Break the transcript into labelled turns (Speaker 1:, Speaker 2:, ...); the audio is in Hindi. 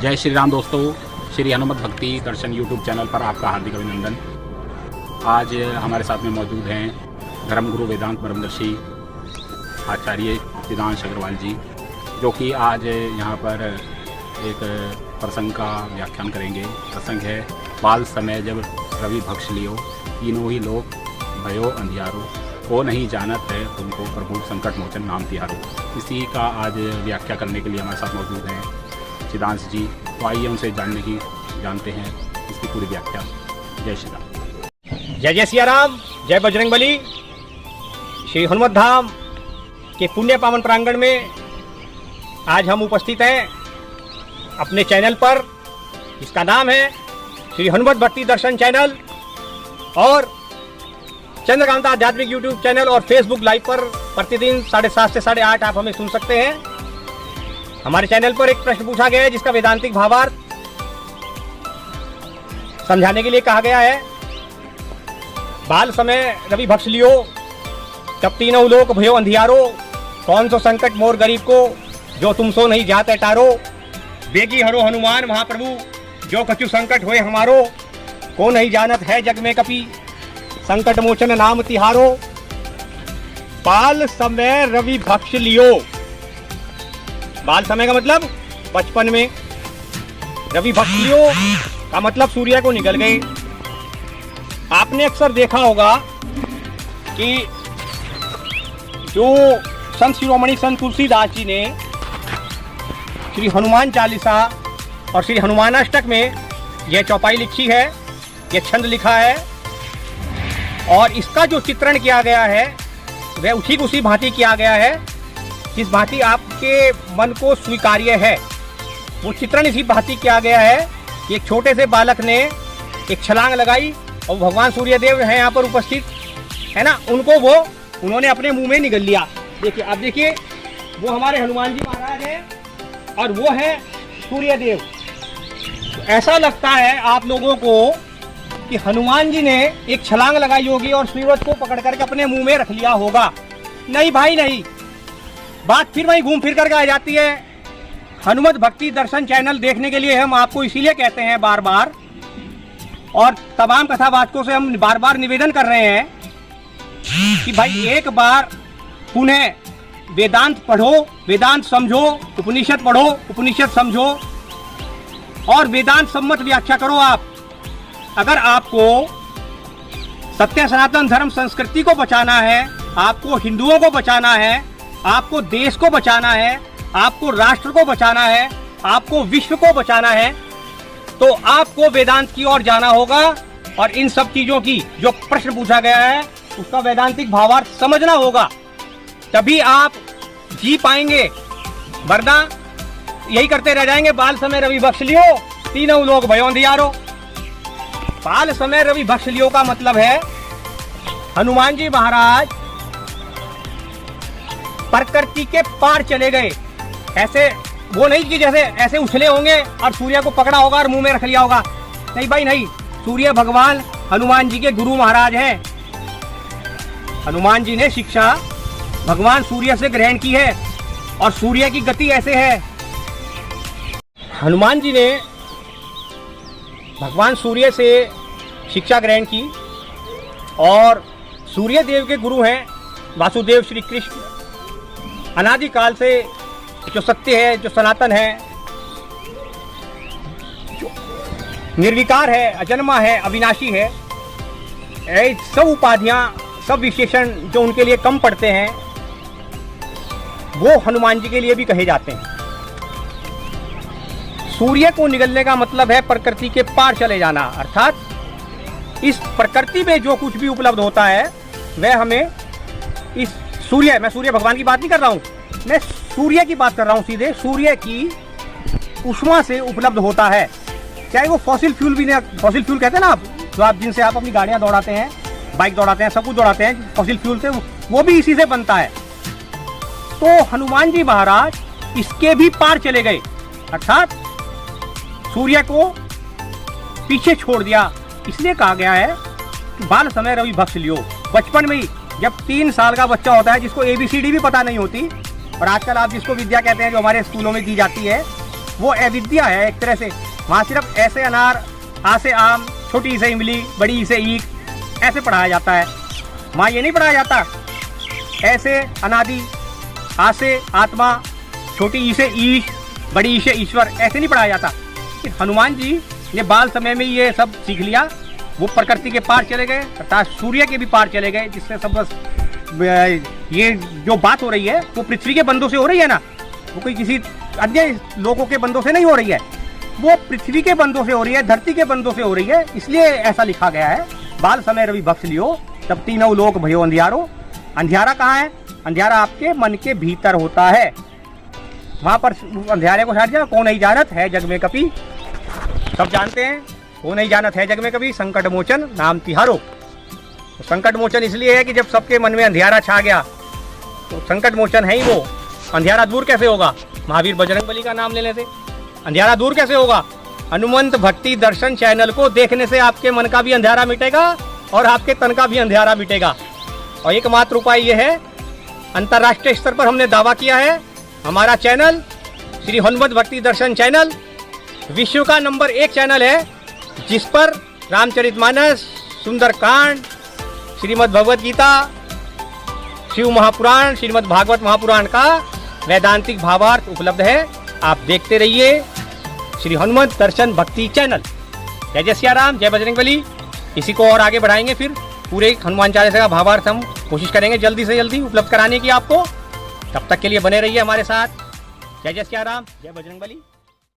Speaker 1: जय श्री राम दोस्तों, श्री हनुमत भक्ति दर्शन यूट्यूब चैनल पर आपका हार्दिक अभिनंदन। आज हमारे साथ में मौजूद हैं धर्मगुरु वेदांत ब्रह्मदर्शी आचार्य सिद्धांश अग्रवाल जी, जो कि आज यहाँ पर एक प्रसंग का व्याख्यान करेंगे। प्रसंग है बाल समय जब रवि भक्ष लियो, तीनों ही लोग भयो अंधियारो, वो नहीं जानत है तुमको प्रभु संकट मोचन नाम तिहारो। इसी का आज व्याख्या करने के लिए हमारे साथ मौजूद हैं सिद्धांश जी। तो आइए उनसे जानते हैं इसकी पूरी व्याख्या। जय श्री राम।
Speaker 2: जय जय सिया राम, जय बजरंग बली। श्री हनुमत धाम के पुण्य पावन प्रांगण में आज हम उपस्थित हैं अपने चैनल पर, जिसका नाम है श्री हनुमत भक्ति दर्शन चैनल, और चंद्रकांता आध्यात्मिक यूट्यूब चैनल और फेसबुक लाइव पर प्रतिदिन 7:30 से 8:30 आप हमें सुन सकते हैं। हमारे चैनल पर एक प्रश्न पूछा गया है जिसका वेदांतिक भावार्थ समझाने के लिए कहा गया है। बाल समय रवि भक्ष लियो, तब तीनों लोक भयो अंधियारो, कौन सो संकट मोर गरीब को, जो तुम सो नहीं जाते टारो। बेगी हरो हनुमान महाप्रभु, जो कछु संकट होए हमारो, को नहीं जानत है जग में कपि, संकट मोचन नाम तिहारो। बाल समय रवि भक्ष लियो, बाल समय का मतलब बचपन में, रवि भक्ष लियो का मतलब सूर्य को निकल गए। आपने अक्सर देखा होगा कि जो संत शिरोमणि संत तुलसीदास जी ने श्री हनुमान चालीसा और श्री हनुमानाष्टक में यह चौपाई लिखी है, यह छंद लिखा है, और इसका जो चित्रण किया गया है वह ठीक उसी भांति किया गया है जिस भांति आपके मन को स्वीकार्य है। वो चित्रण इसी भांति किया गया है कि एक छोटे से बालक ने एक छलांग लगाई और भगवान सूर्यदेव हैं यहाँ पर उपस्थित, है ना, उन्होंने अपने मुंह में निगल लिया। देखिए, आप देखिए, वो हमारे हनुमान जी महाराज हैं और वो है सूर्यदेव। तो ऐसा लगता है आप लोगों को कि हनुमान जी ने एक छलांग लगाई होगी और सूरज को पकड़ करके अपने मुंह में रख लिया होगा। नहीं भाई नहीं, बात फिर वहीं घूम फिर करके आ जाती है। हनुमत भक्ति दर्शन चैनल देखने के लिए हम आपको इसीलिए कहते हैं बार बार, और तमाम कथावाचकों से हम बार बार निवेदन कर रहे हैं कि भाई एक बार पुनः वेदांत पढ़ो, वेदांत समझो, उपनिषद पढ़ो, उपनिषद समझो और वेदांत सम्मत व्याख्या करो। आप अगर आपको सत्य सनातन धर्म संस्कृति को बचाना है, आपको हिंदुओं को बचाना है, आपको देश को बचाना है, आपको राष्ट्र को बचाना है, आपको विश्व को बचाना है, तो आपको वेदांत की ओर जाना होगा और इन सब चीजों की जो प्रश्न पूछा गया है उसका वैदांतिक भावार्थ समझना होगा, तभी आप जी पाएंगे। वरना यही करते रह जाएंगे, बाल समय रवि भक्ष लियो, तीनों लोग भयो अंधियारो। बाल समय रवि भक्ष लियो का मतलब है हनुमान जी महाराज प्रकृति के पार चले गए। ऐसे वो नहीं कि जैसे ऐसे उछले होंगे और सूर्य को पकड़ा होगा और मुंह में रख लिया होगा। नहीं भाई नहीं, सूर्य भगवान हनुमान जी के गुरु महाराज हैं। हनुमान जी ने शिक्षा भगवान सूर्य से ग्रहण की है और सूर्य की गति ऐसे है। हनुमान जी ने भगवान सूर्य से शिक्षा ग्रहण की और सूर्य देव के गुरु हैं वासुदेव श्री कृष्ण। अनादिकाल से जो सत्य है, जो सनातन है, जो निर्विकार है, अजन्मा है, अविनाशी है, सब उपाधियां, सब विशेषण जो उनके लिए कम पड़ते हैं वो हनुमान जी के लिए भी कहे जाते हैं। सूर्य को निगलने का मतलब है प्रकृति के पार चले जाना, अर्थात इस प्रकृति में जो कुछ भी उपलब्ध होता है वह हमें इस सूर्य, मैं सूर्य भगवान की बात नहीं कर रहा हूँ, मैं सूर्य की बात कर रहा हूँ, सीधे सूर्य की उष्मा से उपलब्ध होता है। चाहे वो फॉसिल फ्यूल भी नहीं, फॉसिल फ्यूल कहते हैं ना आप, जो आप जिनसे आप अपनी गाड़ियाँ दौड़ाते हैं, बाइक दौड़ाते हैं, सब कुछ दौड़ाते हैं फॉसिल फ्यूल से, वो भी इसी से बनता है। तो हनुमान जी महाराज इसके भी पार चले गए, अर्थात सूर्य को पीछे छोड़ दिया। इसलिए कहा गया है कि बाल समय रवि भक्ष लियो। बचपन में ही जब 3 साल का बच्चा होता है जिसको ABCD भी पता नहीं होती, और आजकल आप जिसको विद्या कहते हैं जो हमारे स्कूलों में दी जाती है, वो अविद्या है एक तरह से। वहाँ सिर्फ ऐसे अनार, आ से आम, छोटी से इमली, बड़ी से ईख ऐसे पढ़ाया जाता है। वहाँ ये नहीं पढ़ाया जाता ऐसे अनादि, आ से आत्मा, छोटी ई से ईश, बड़ी ई से ईश्वर, ऐसे नहीं पढ़ाया जाता। हनुमान जी ने बाल समय में ये सब सीख लिया। वो प्रकृति के पार चले गए अर्थात सूर्य के भी पार चले गए, जिससे सब बस ये जो बात हो रही है वो पृथ्वी के बंदों से हो रही है ना, वो कोई किसी अन्य लोगों के बंदों से नहीं हो रही है, वो पृथ्वी के बंदों से हो रही है, धरती के बंदों से हो रही है। इसलिए ऐसा लिखा गया है, बाल समय रवि बख्श लियो तब तीनों लोक भयो अंधियारो। अंधियारा कहाँ है? अंधियारा आपके मन के भीतर होता है। वहां पर अंधियारे को छाड़ दिया। कौन नहीं जानत है जग में कभी, सब जानते हैं। कौन नहीं जानत है जग में कभी, संकट मोचन नाम तिहारो। तो संकट मोचन इसलिए है कि जब सबके मन में अंधियारा छा गया तो संकट मोचन है ही वो। अंधियारा दूर कैसे होगा? महावीर बजरंगबली का नाम ले लेते। अंधियारा दूर कैसे होगा? हनुमंत भक्ति दर्शन चैनल को देखने से आपके मन का भी अंधियारा मिटेगा और आपके तन का भी अंधियारा मिटेगा। और एकमात्र उपाय ये है, अंतर्राष्ट्रीय स्तर पर हमने दावा किया है, हमारा चैनल श्री हनुमंत भक्ति दर्शन चैनल विश्व का नंबर 1 चैनल है, जिस पर रामचरितमानस, सुंदरकांड, श्रीमद् भगवत गीता, शिव महापुराण, श्रीमद् भागवत महापुराण का वैदांतिक भावार्थ उपलब्ध है। आप देखते रहिए श्री हनुमंत दर्शन भक्ति चैनल। जय जय सिया राम, जय बजरंगबली। इसी को और आगे बढ़ाएंगे, फिर पूरे हनुमान चालीसा का भावार्थ हम कोशिश करेंगे जल्दी से जल्दी उपलब्ध कराने की आपको। तब तक के लिए बने रहिए हमारे साथ। जय जय सिया राम, जय बजरंगबली।